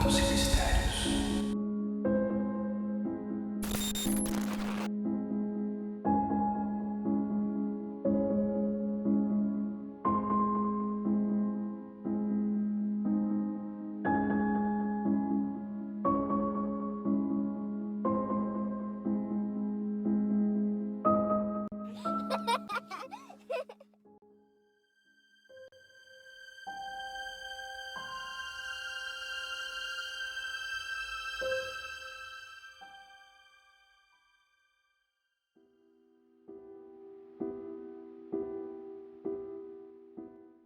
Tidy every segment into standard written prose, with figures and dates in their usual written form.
fatos e mistérios.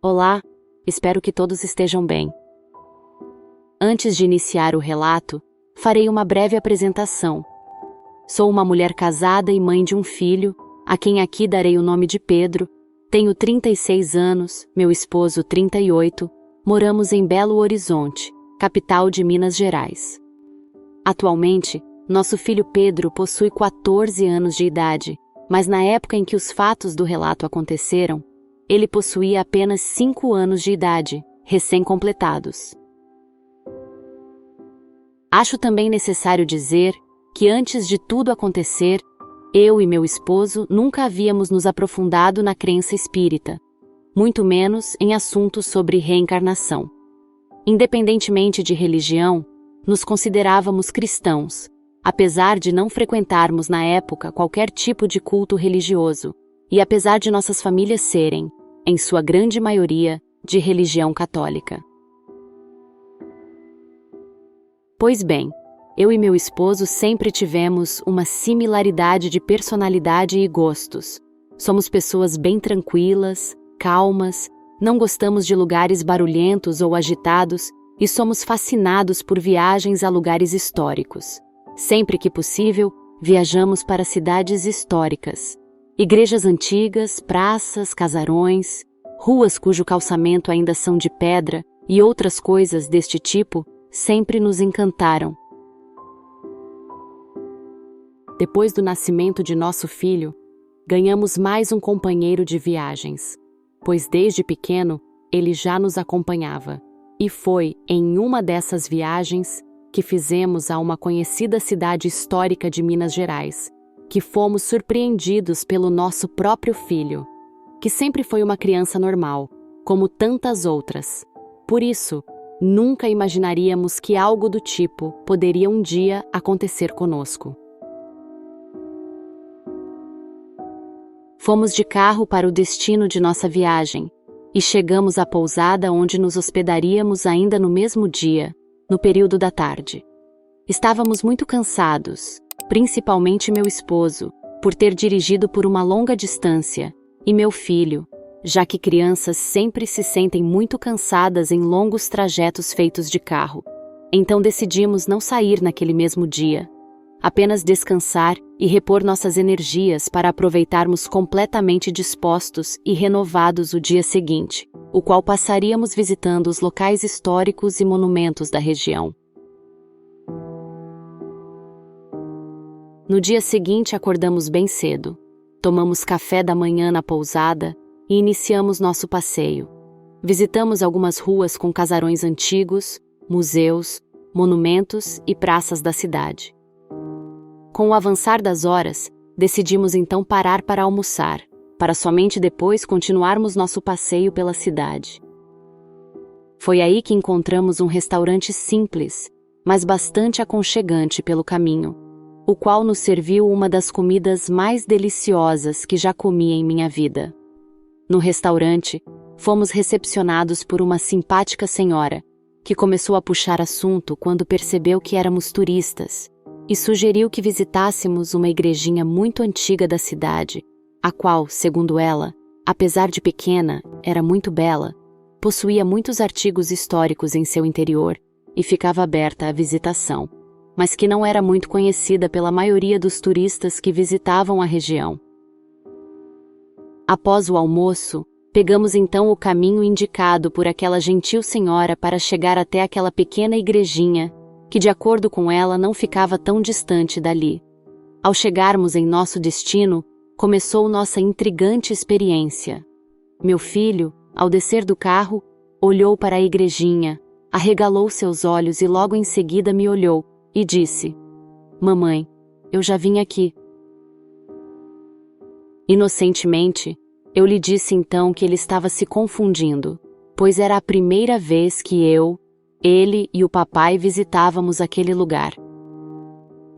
Olá, espero que todos estejam bem. Antes de iniciar o relato, farei uma breve apresentação. Sou uma mulher casada e mãe de um filho, a quem aqui darei o nome de Pedro. Tenho 36 anos, meu esposo 38, moramos em Belo Horizonte, capital de Minas Gerais. Atualmente, nosso filho Pedro possui 14 anos de idade, mas na época em que os fatos do relato aconteceram, ele possuía apenas 5 anos de idade, recém-completados. Acho também necessário dizer que antes de tudo acontecer, eu e meu esposo nunca havíamos nos aprofundado na crença espírita, muito menos em assuntos sobre reencarnação. Independentemente de religião, nos considerávamos cristãos, apesar de não frequentarmos na época qualquer tipo de culto religioso, e apesar de nossas famílias serem, em sua grande maioria, de religião católica. Pois bem, eu e meu esposo sempre tivemos uma similaridade de personalidade e gostos. Somos pessoas bem tranquilas, calmas, não gostamos de lugares barulhentos ou agitados e somos fascinados por viagens a lugares históricos. Sempre que possível, viajamos para cidades históricas. Igrejas antigas, praças, casarões, ruas cujo calçamento ainda são de pedra e outras coisas deste tipo sempre nos encantaram. Depois do nascimento de nosso filho, ganhamos mais um companheiro de viagens, pois desde pequeno ele já nos acompanhava. E foi em uma dessas viagens que fizemos a uma conhecida cidade histórica de Minas Gerais, que fomos surpreendidos pelo nosso próprio filho, que sempre foi uma criança normal, como tantas outras. Por isso, nunca imaginaríamos que algo do tipo poderia um dia acontecer conosco. Fomos de carro para o destino de nossa viagem e chegamos à pousada onde nos hospedaríamos ainda no mesmo dia, no período da tarde. Estávamos muito cansados, principalmente meu esposo, por ter dirigido por uma longa distância, e meu filho, já que crianças sempre se sentem muito cansadas em longos trajetos feitos de carro. Então decidimos não sair naquele mesmo dia, apenas descansar e repor nossas energias para aproveitarmos completamente dispostos e renovados o dia seguinte, o qual passaríamos visitando os locais históricos e monumentos da região. No dia seguinte acordamos bem cedo, tomamos café da manhã na pousada e iniciamos nosso passeio. Visitamos algumas ruas com casarões antigos, museus, monumentos e praças da cidade. Com o avançar das horas, decidimos então parar para almoçar, para somente depois continuarmos nosso passeio pela cidade. Foi aí que encontramos um restaurante simples, mas bastante aconchegante pelo caminho, o qual nos serviu uma das comidas mais deliciosas que já comi em minha vida. No restaurante, fomos recepcionados por uma simpática senhora, que começou a puxar assunto quando percebeu que éramos turistas, e sugeriu que visitássemos uma igrejinha muito antiga da cidade, a qual, segundo ela, apesar de pequena, era muito bela, possuía muitos artigos históricos em seu interior e ficava aberta à visitação, mas que não era muito conhecida pela maioria dos turistas que visitavam a região. Após o almoço, pegamos então o caminho indicado por aquela gentil senhora para chegar até aquela pequena igrejinha, que de acordo com ela não ficava tão distante dali. Ao chegarmos em nosso destino, começou nossa intrigante experiência. Meu filho, ao descer do carro, olhou para a igrejinha, Arregalou seus olhos e logo em seguida me olhou e disse: Mamãe, eu já vim aqui. Inocentemente, eu lhe disse então que ele estava se confundindo, pois era a primeira vez que ele e o papai visitávamos aquele lugar.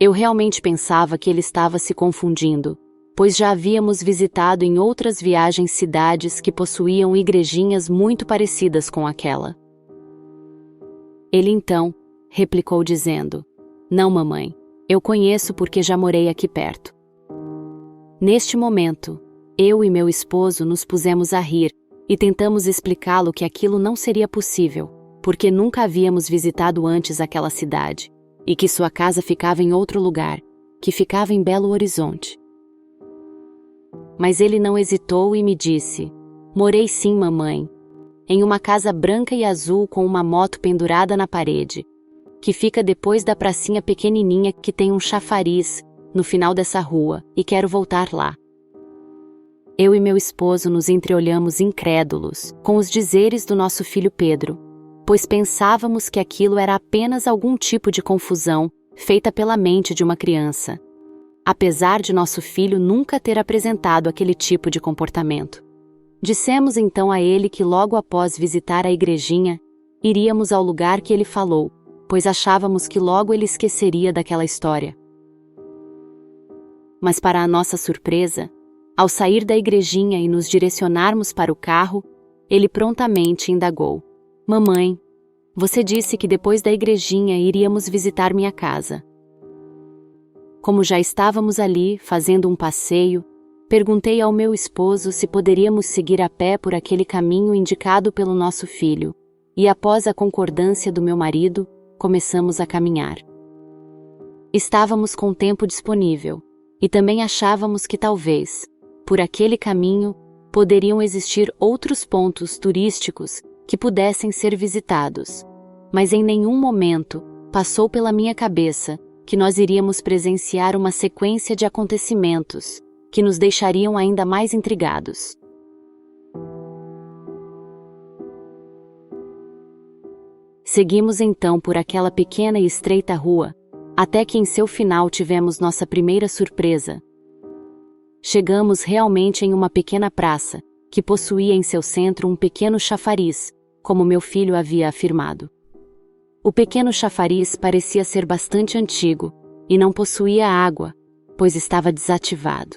Eu realmente pensava que ele estava se confundindo, pois já havíamos visitado em outras viagens cidades que possuíam igrejinhas muito parecidas com aquela. Ele então replicou dizendo: Não, mamãe, eu conheço porque já morei aqui perto. Neste momento, eu e meu esposo nos pusemos a rir e tentamos explicá-lo que aquilo não seria possível, porque nunca havíamos visitado antes aquela cidade, e que sua casa ficava em outro lugar, que ficava em Belo Horizonte. Mas ele não hesitou e me disse: Morei sim, mamãe, em uma casa branca e azul com uma moto pendurada na parede, que fica depois da pracinha pequenininha que tem um chafariz no final dessa rua, e quero voltar lá. Eu e meu esposo nos entreolhamos incrédulos com os dizeres do nosso filho Pedro, pois pensávamos que aquilo era apenas algum tipo de confusão feita pela mente de uma criança, apesar de nosso filho nunca ter apresentado aquele tipo de comportamento. Dissemos então a ele que logo após visitar a igrejinha, iríamos ao lugar que ele falou, pois achávamos que logo ele esqueceria daquela história. Mas para a nossa surpresa, ao sair da igrejinha e nos direcionarmos para o carro, ele prontamente indagou: Mamãe, você disse que depois da igrejinha iríamos visitar minha casa. Como já estávamos ali, fazendo um passeio, perguntei ao meu esposo se poderíamos seguir a pé por aquele caminho indicado pelo nosso filho, e após a concordância do meu marido, começamos a caminhar. Estávamos com tempo disponível, e também achávamos que talvez, por aquele caminho, poderiam existir outros pontos turísticos que pudessem ser visitados, mas em nenhum momento passou pela minha cabeça que nós iríamos presenciar uma sequência de acontecimentos que nos deixariam ainda mais intrigados. Seguimos então por aquela pequena e estreita rua, até que em seu final tivemos nossa primeira surpresa. Chegamos realmente em uma pequena praça, que possuía em seu centro um pequeno chafariz, como meu filho havia afirmado. O pequeno chafariz parecia ser bastante antigo, e não possuía água, pois estava desativado.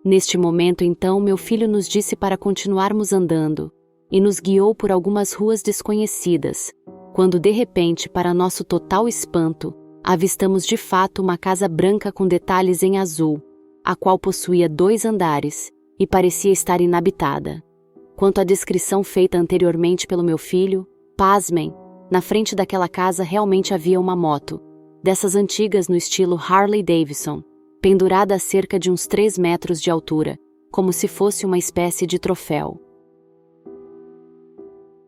Neste momento então meu filho nos disse para continuarmos andando, e nos guiou por algumas ruas desconhecidas, quando de repente, para nosso total espanto, avistamos de fato uma casa branca com detalhes em azul, a qual possuía 2 andares, e parecia estar inabitada. Quanto à descrição feita anteriormente pelo meu filho, pasmem, na frente daquela casa realmente havia uma moto, dessas antigas no estilo Harley Davidson, pendurada a cerca de uns 3 metros de altura, como se fosse uma espécie de troféu.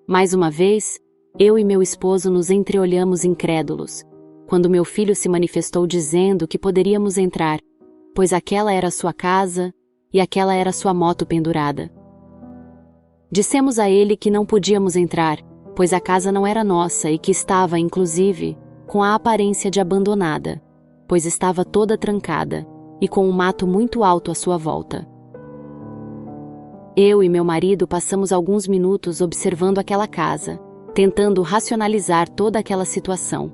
Mais uma vez, eu e meu esposo nos entreolhamos incrédulos, quando meu filho se manifestou dizendo que poderíamos entrar, pois aquela era sua casa e aquela era sua moto pendurada. Dissemos a ele que não podíamos entrar, pois a casa não era nossa e que estava, inclusive, com a aparência de abandonada, pois estava toda trancada e com um mato muito alto à sua volta. Eu e meu marido passamos alguns minutos observando aquela casa, tentando racionalizar toda aquela situação.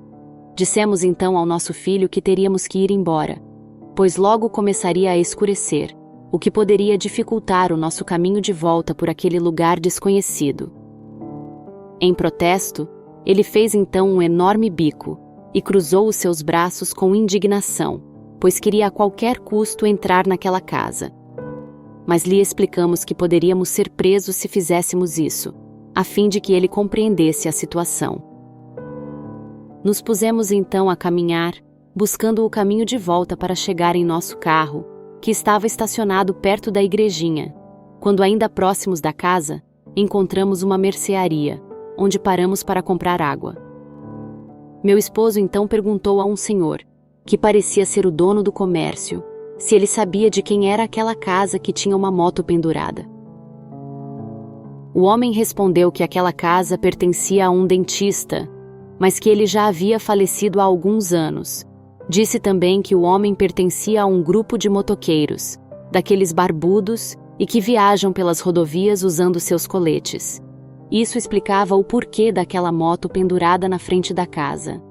Dissemos então ao nosso filho que teríamos que ir embora, pois logo começaria a escurecer, o que poderia dificultar o nosso caminho de volta por aquele lugar desconhecido. Em protesto, ele fez então um enorme bico e cruzou os seus braços com indignação, pois queria a qualquer custo entrar naquela casa. Mas lhe explicamos que poderíamos ser presos se fizéssemos isso, a fim de que ele compreendesse a situação. Nos pusemos então a caminhar, buscando o caminho de volta para chegar em nosso carro, que estava estacionado perto da igrejinha. Quando ainda próximos da casa, encontramos uma mercearia, onde paramos para comprar água. Meu esposo então perguntou a um senhor, que parecia ser o dono do comércio, se ele sabia de quem era aquela casa que tinha uma moto pendurada. O homem respondeu que aquela casa pertencia a um dentista, mas que ele já havia falecido há alguns anos. Disse também que o homem pertencia a um grupo de motoqueiros, daqueles barbudos e que viajam pelas rodovias usando seus coletes. Isso explicava o porquê daquela moto pendurada na frente da casa.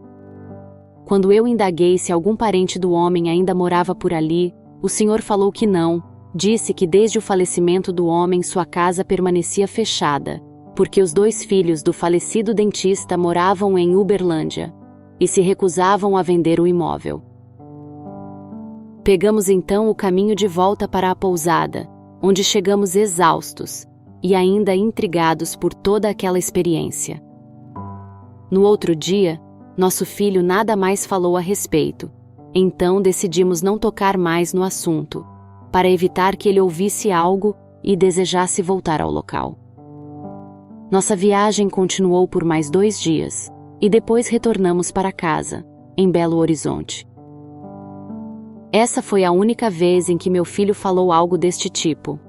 Quando eu indaguei se algum parente do homem ainda morava por ali, o senhor falou que não. Disse que desde o falecimento do homem sua casa permanecia fechada, porque os 2 filhos do falecido dentista moravam em Uberlândia e se recusavam a vender o imóvel. Pegamos então o caminho de volta para a pousada, onde chegamos exaustos e ainda intrigados por toda aquela experiência. No outro dia, nosso filho nada mais falou a respeito, então decidimos não tocar mais no assunto, para evitar que ele ouvisse algo e desejasse voltar ao local. Nossa viagem continuou por mais 2 dias, e depois retornamos para casa, em Belo Horizonte. Essa foi a única vez em que meu filho falou algo deste tipo.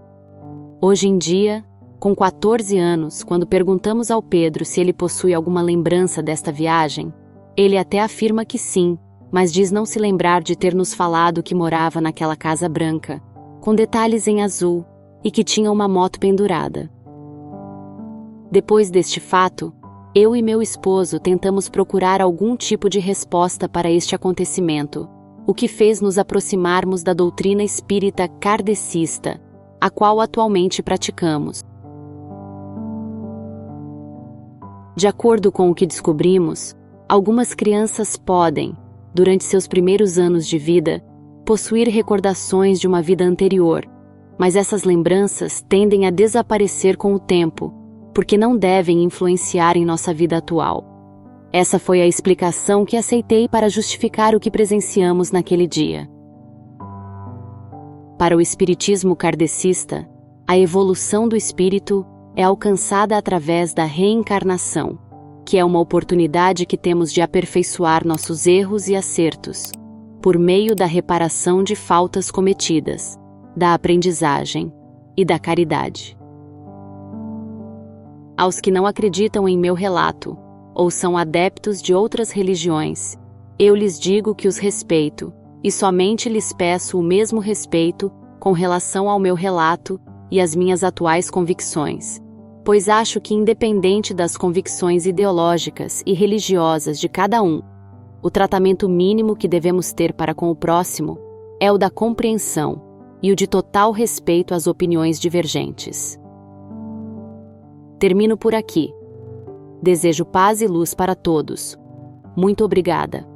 Hoje em dia, com 14 anos, quando perguntamos ao Pedro se ele possui alguma lembrança desta viagem, ele até afirma que sim, mas diz não se lembrar de ter nos falado que morava naquela casa branca, com detalhes em azul, e que tinha uma moto pendurada. Depois deste fato, eu e meu esposo tentamos procurar algum tipo de resposta para este acontecimento, o que fez nos aproximarmos da doutrina espírita kardecista, a qual atualmente praticamos. De acordo com o que descobrimos, algumas crianças podem, durante seus primeiros anos de vida, possuir recordações de uma vida anterior, mas essas lembranças tendem a desaparecer com o tempo, porque não devem influenciar em nossa vida atual. Essa foi a explicação que aceitei para justificar o que presenciamos naquele dia. Para o espiritismo kardecista, a evolução do espírito é alcançada através da reencarnação, que é uma oportunidade que temos de aperfeiçoar nossos erros e acertos, por meio da reparação de faltas cometidas, da aprendizagem e da caridade. Aos que não acreditam em meu relato, ou são adeptos de outras religiões, eu lhes digo que os respeito, e somente lhes peço o mesmo respeito com relação ao meu relato e às minhas atuais convicções, pois acho que, independente das convicções ideológicas e religiosas de cada um, o tratamento mínimo que devemos ter para com o próximo é o da compreensão e o de total respeito às opiniões divergentes. Termino por aqui. Desejo paz e luz para todos. Muito obrigada.